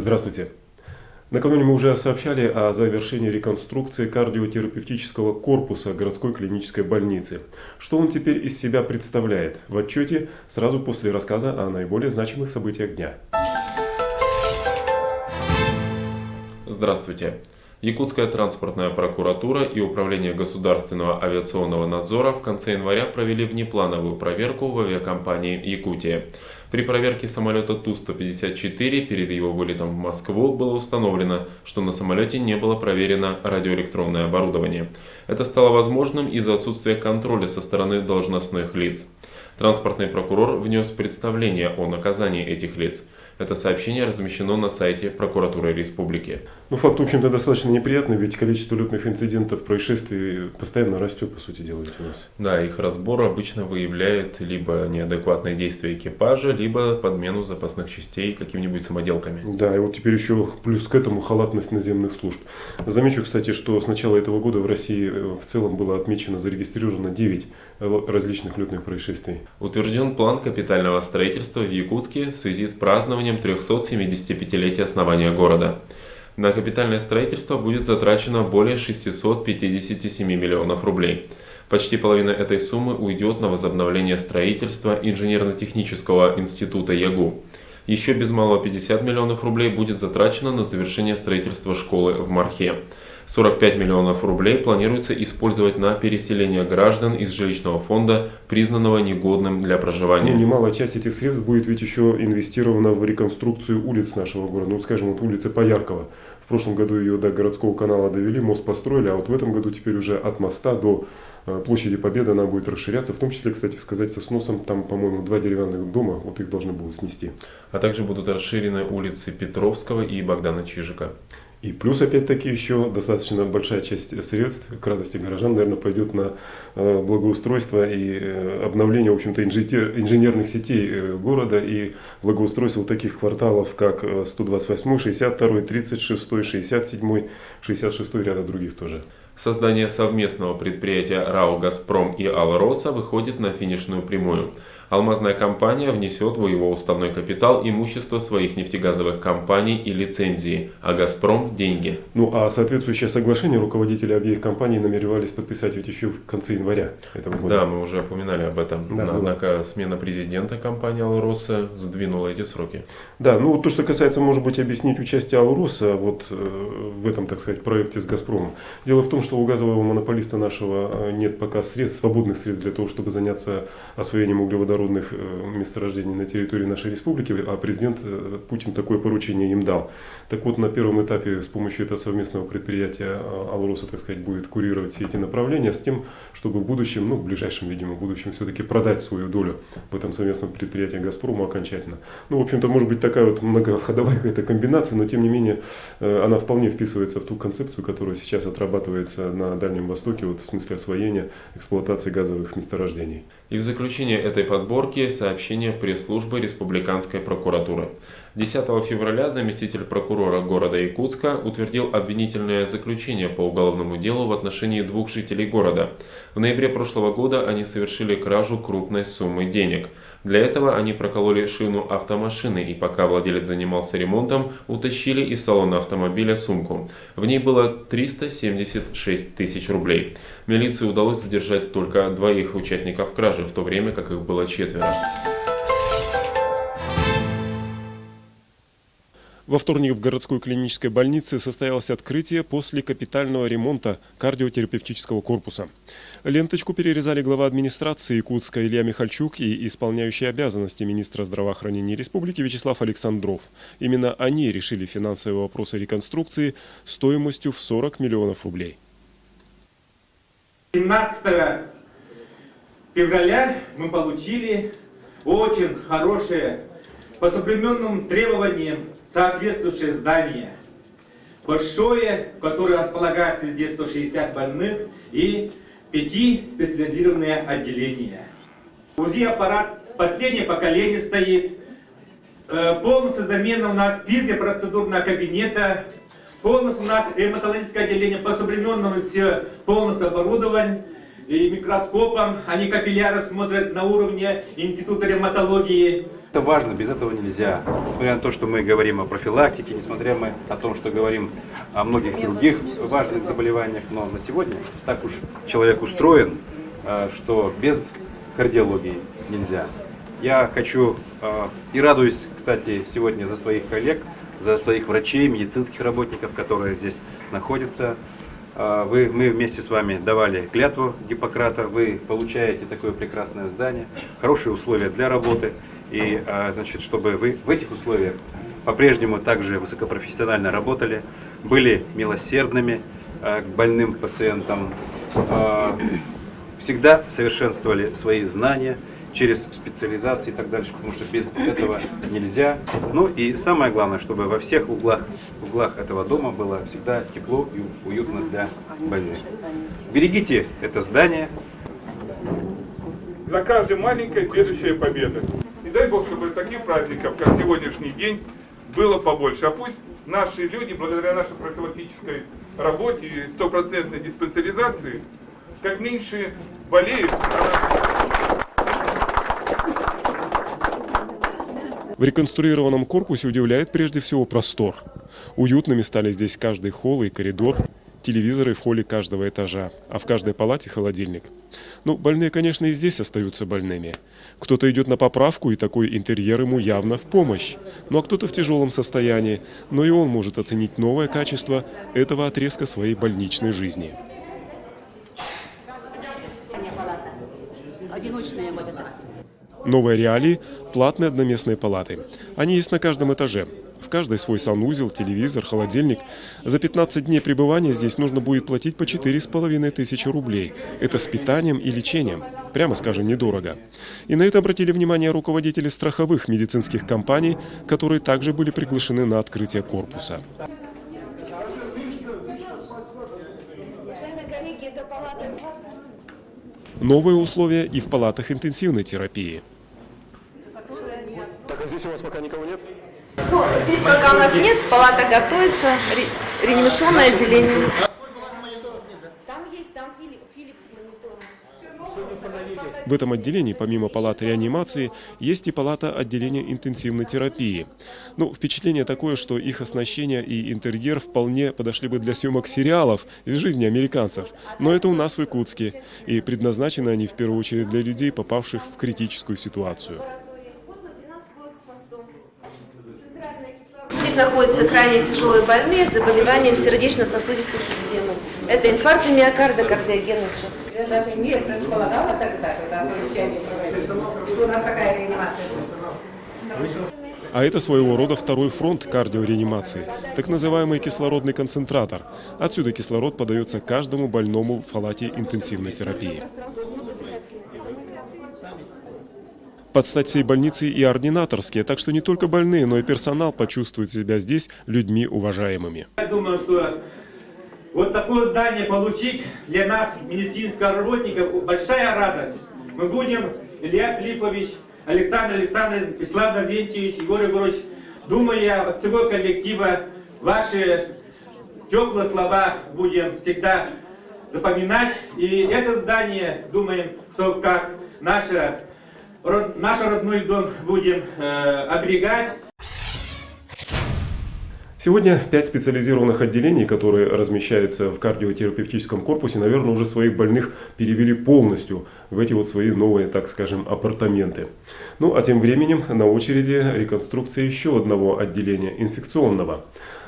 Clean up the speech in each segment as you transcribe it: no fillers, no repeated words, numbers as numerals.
Здравствуйте. Накануне мы уже сообщали о завершении реконструкции кардиотерапевтического корпуса городской клинической больницы. Что он теперь из себя представляет? В отчете сразу после рассказа о наиболее значимых событиях дня. Здравствуйте. Якутская транспортная прокуратура и Управление государственного авиационного надзора в конце января провели внеплановую проверку в авиакомпании «Якутия». При проверке самолета Ту-154 перед его вылетом в Москву было установлено, что на самолете не было проверено радиоэлектронное оборудование. Это стало возможным из-за отсутствия контроля со стороны должностных лиц. Транспортный прокурор внес представление о наказании этих лиц. Это сообщение размещено на сайте прокуратуры республики. Факт, в общем-то, достаточно неприятный, ведь количество летных инцидентов, происшествий постоянно растет, по сути дела, у нас. Да, их разбор обычно выявляет либо неадекватные действия экипажа, либо подмену запасных частей какими-нибудь самоделками. Да, и вот теперь еще плюс к этому халатность наземных служб. Замечу, кстати, что с начала этого года в России в целом было отмечено, зарегистрировано 9 различных летных происшествий. Утвержден план капитального строительства в Якутске в связи с празднованием 375-летия основания города. На капитальное строительство будет затрачено более 657 миллионов рублей. Почти половина этой суммы уйдет на возобновление строительства инженерно-технического института ЯГУ. Еще без малого 50 миллионов рублей будет затрачено на завершение строительства школы в Мархе. 45 миллионов рублей планируется использовать на переселение граждан из жилищного фонда, признанного негодным для проживания. Немалая часть этих средств будет ведь еще инвестирована в реконструкцию улиц нашего города. Скажем, вот улица Пояркова. В прошлом году ее до городского канала довели, мост построили, а вот в этом году теперь уже от моста до площади Победы она будет расширяться, в том числе, кстати сказать, со сносом, там, по-моему, 2 деревянных дома, вот их должны будут снести. А также будут расширены улицы Петровского и Богдана Чижика. И плюс, опять-таки, еще достаточно большая часть средств, к радости горожан, наверное, пойдет на благоустройство и обновление, в общем-то, инженерных сетей города и благоустройство вот таких кварталов, как 128, 62, 36, 67, 66 и ряда других тоже. Создание совместного предприятия РАО «Газпром» и «Алроса» выходит на финишную прямую. Алмазная компания внесет в его уставной капитал имущество своих нефтегазовых компаний и лицензии, а «Газпром» – деньги. А соответствующее соглашение руководители обеих компаний намеревались подписать ведь еще в конце января этого года. Да, мы уже упоминали об этом. Да, однако смена президента компании «Алроса» сдвинула эти сроки. Да, то, что касается, может быть, объяснить участие «Алроса» вот в этом, так сказать, проекте с «Газпромом». Дело в том, что у газового монополиста нашего нет пока свободных средств для того, чтобы заняться освоением углеводородных месторождений на территории нашей республики, а президент Путин такое поручение им дал. Так вот, на первом этапе с помощью этого совместного предприятия «Алроса», так сказать, будет курировать все эти направления с тем, чтобы в будущем, в ближайшем, видимо, будущем все-таки продать свою долю в этом совместном предприятии «Газпрому» окончательно. В общем-то, может быть такая вот многоходовая какая-то комбинация, но тем не менее она вполне вписывается в ту концепцию, которая сейчас отрабатывается на Дальнем Востоке, вот в смысле освоения, эксплуатации газовых месторождений. И в заключение этой подборки сообщение пресс-службы Республиканской прокуратуры. 10 февраля заместитель прокурора города Якутска утвердил обвинительное заключение по уголовному делу в отношении 2 жителей города. В ноябре прошлого года они совершили кражу крупной суммы денег. Для этого они прокололи шину автомашины и пока владелец занимался ремонтом, утащили из салона автомобиля сумку. В ней было 376 тысяч рублей. Милиции удалось задержать только 2 участников кражи, в то время как их было 4. Во вторник в городской клинической больнице состоялось открытие после капитального ремонта кардиотерапевтического корпуса. Ленточку перерезали глава администрации Якутска Илья Михальчук и исполняющий обязанности министра здравоохранения республики Вячеслав Александров. Именно они решили финансовые вопросы реконструкции стоимостью в 40 миллионов рублей. 17 февраля мы получили очень хорошее, по современным требованиям соответствующее здание. Большое, в которое располагается здесь 160 больных и 5 специализированные отделения. УЗИ-аппарат последнее поколение стоит. Полностью замена у нас физиопроцедурного кабинета. Полностью у нас ревматологическое отделение, по современному все полностью оборудован и микроскопом. Они капилляры смотрят на уровне Института ревматологии. Это важно, без этого нельзя. Несмотря на то, что мы говорим о профилактике, несмотря на то, что говорим о многих других важных заболеваниях, но на сегодня так уж человек устроен, что без кардиологии нельзя. Я хочу и радуюсь, кстати, сегодня за своих коллег, за своих врачей, медицинских работников, которые здесь находятся. Мы вместе с вами давали клятву Гиппократа, вы получаете такое прекрасное здание, хорошие условия для работы. И, значит, чтобы вы в этих условиях по-прежнему также высокопрофессионально работали, были милосердными к больным пациентам, всегда совершенствовали свои знания через специализации и так дальше, потому что без этого нельзя. Ну и самое главное, чтобы во всех углах этого дома было всегда тепло и уютно для больных. Берегите это здание. За каждой маленькой следующая победа. И дай Бог, чтобы таких праздников, как сегодняшний день, было побольше. А пусть наши люди, благодаря нашей профилактической работе и стопроцентной диспансеризации, как меньше болеют. В реконструированном корпусе удивляет прежде всего простор. Уютными стали здесь каждый холл и коридор, телевизоры в холле каждого этажа, а в каждой палате холодильник. Ну, больные, конечно, и здесь остаются больными. Кто-то идет на поправку, и такой интерьер ему явно в помощь. Ну а кто-то в тяжелом состоянии, но и он может оценить новое качество этого отрезка своей больничной жизни. Одиночные вот это. Новые реалии – платные одноместные палаты. Они есть на каждом этаже. В каждой свой санузел, телевизор, холодильник. За 15 дней пребывания здесь нужно будет платить по 4500 рублей. Это с питанием и лечением. Прямо скажем, недорого. И на это обратили внимание руководители страховых медицинских компаний, которые также были приглашены на открытие корпуса. Новые условия и в палатах интенсивной терапии. Так, а здесь у вас пока никого нет? Ну, здесь пока у нас нет, палата готовится, реанимационное отделение. Там есть, там Philips монитор. В этом отделении, помимо палаты реанимации, есть и палата отделения интенсивной терапии. Ну, впечатление такое, что их оснащение и интерьер вполне подошли бы для съемок сериалов из жизни американцев. Но это у нас в Якутске. И предназначены они в первую очередь для людей, попавших в критическую ситуацию. Здесь находятся крайне тяжелые больные с заболеванием сердечно-сосудистой системы. Это инфаркт миокарда, кардиогенный шок. Я даже не предполагала тогда, когда совещание проводили, что у нас такая реанимация. А это своего рода второй фронт кардиореанимации, так называемый кислородный концентратор. Отсюда кислород подается каждому больному в палате интенсивной терапии. Под стать всей больнице и ординаторские, так что не только больные, но и персонал почувствует себя здесь людьми уважаемыми. Я думаю, что вот такое здание получить для нас, медицинских работников, большая радость. Мы будем, Илья Филиппович, Александр Александрович, Ислам Лаврентьевич, Егор Егорович, думая от всего коллектива, ваши теплые слова будем всегда запоминать. И это здание, думаем, что как наш родной дом будем оберегать. Сегодня 5 специализированных отделений, которые размещаются в кардиотерапевтическом корпусе, наверное, уже своих больных перевели полностью в эти вот свои новые, так скажем, апартаменты. Ну а тем временем на очереди реконструкция еще одного отделения, инфекционного.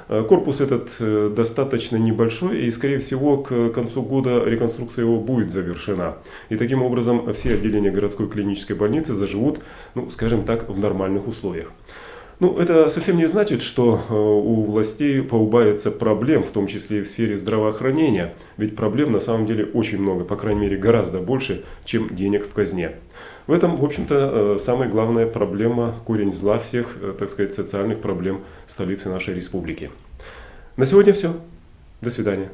Корпус этот достаточно небольшой, и, скорее всего, к концу года реконструкция его будет завершена. И таким образом все отделения городской клинической больницы заживут, ну, скажем так, в нормальных условиях. Ну, это совсем не значит, что у властей поубавится проблем, в том числе и в сфере здравоохранения. Ведь проблем на самом деле очень много, по крайней мере, гораздо больше, чем денег в казне. В этом, в общем-то, самая главная проблема, корень зла всех, так сказать, социальных проблем столицы нашей республики. На сегодня все. До свидания.